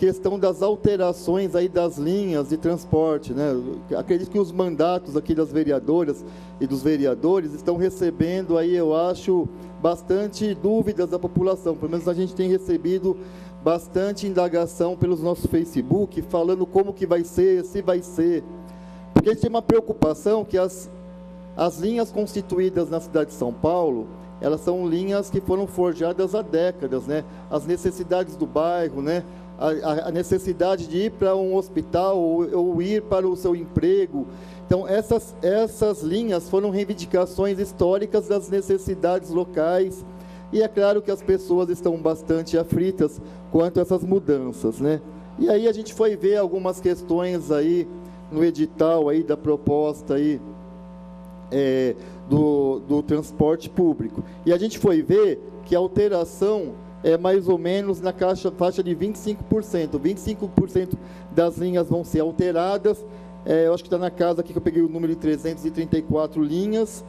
questão das alterações aí das linhas de transporte, né? Acredito que os mandatos aqui das vereadoras e dos vereadores estão recebendo aí, eu acho, bastante dúvidas da população. Pelo menos a gente tem recebido bastante indagação pelos nossos Facebook, falando como que vai ser, se vai ser. Porque a gente tem uma preocupação que as linhas constituídas na cidade de São Paulo, elas são linhas que foram forjadas há décadas, né? As necessidades do bairro, né? A necessidade de ir para um hospital ou ir para o seu emprego. Então, essas linhas foram reivindicações históricas das necessidades locais, e é claro que as pessoas estão bastante aflitas quanto a essas mudanças, né? E aí a gente foi ver algumas questões aí no edital aí da proposta aí, do transporte público. E a gente foi ver que a alteração é mais ou menos na faixa de 25%. 25% das linhas vão ser alteradas. Eu acho que está na casa aqui que eu peguei o número de 334 linhas.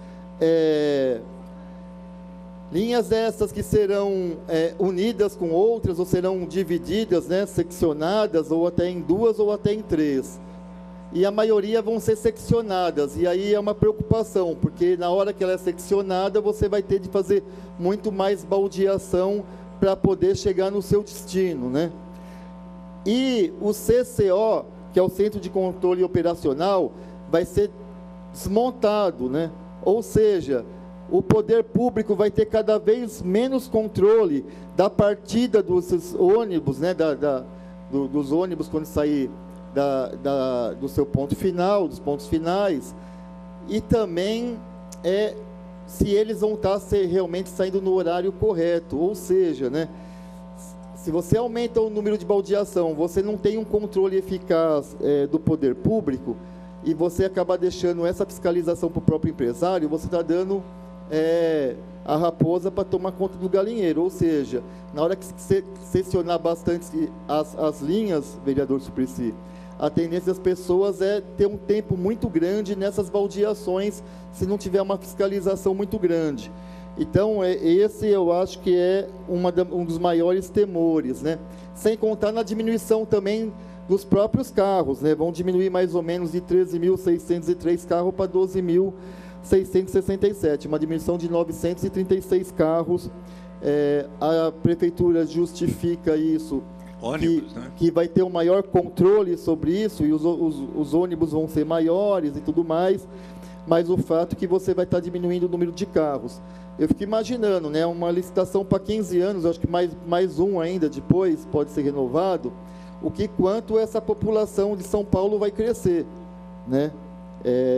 Linhas essas que serão unidas com outras, ou serão divididas, né, seccionadas, ou até em duas, ou até em três. E a maioria vão ser seccionadas, e aí é uma preocupação, porque na hora que ela é seccionada, você vai ter de fazer muito mais baldeação para poder chegar no seu destino, né? E o CCO, que é o Centro de Controle Operacional, vai ser desmontado, né? Ou seja, o poder público vai ter cada vez menos controle da partida dos ônibus, né? Dos ônibus quando sair do seu ponto final, dos pontos finais, e também se eles vão estar realmente saindo no horário correto, ou seja, né, se você aumenta o número de baldeação, você não tem um controle eficaz do poder público, e você acaba deixando essa fiscalização para o próprio empresário, você está dando a raposa para tomar conta do galinheiro, ou seja, na hora que você seccionar bastante as linhas, vereador Suplicy, a tendência das pessoas é ter um tempo muito grande nessas baldeações, se não tiver uma fiscalização muito grande. Então, esse eu acho que é um dos maiores temores, né? Sem contar na diminuição também dos próprios carros, né? Vão diminuir mais ou menos de 13.603 carros para 12.667, uma diminuição de 936 carros. A prefeitura justifica isso, ônibus, né? Que vai ter um maior controle sobre isso, e os ônibus vão ser maiores e tudo mais, mas o fato é que você vai estar diminuindo o número de carros. Eu fico imaginando, né, uma licitação para 15 anos, eu acho que mais um ainda depois pode ser renovado, quanto essa população de São Paulo vai crescer, né?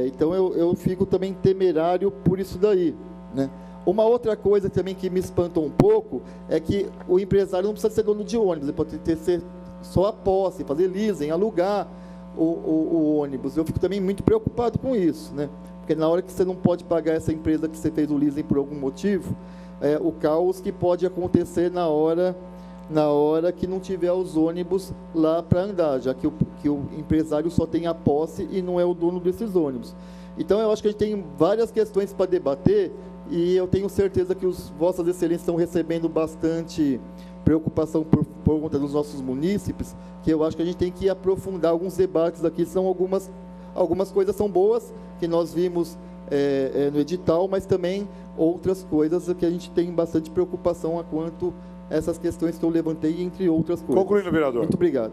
Então eu fico também temerário por isso daí, né? Uma outra coisa também que me espantou um pouco é que o empresário não precisa ser dono de ônibus, ele pode ser só a posse, fazer leasing, alugar o ônibus. Eu fico também muito preocupado com isso, né? Porque na hora que você não pode pagar essa empresa que você fez o leasing por algum motivo, o caos que pode acontecer na hora que não tiver os ônibus lá para andar, já que o empresário só tem a posse e não é o dono desses ônibus. Então, eu acho que a gente tem várias questões para debater, e eu tenho certeza que Vossas Excelências estão recebendo bastante preocupação por conta dos nossos munícipes, que eu acho que a gente tem que aprofundar alguns debates aqui. São algumas coisas são boas, que nós vimos no edital, mas também outras coisas que a gente tem bastante preocupação quanto a essas questões que eu levantei, entre outras coisas. Concluindo, vereador. Muito obrigado.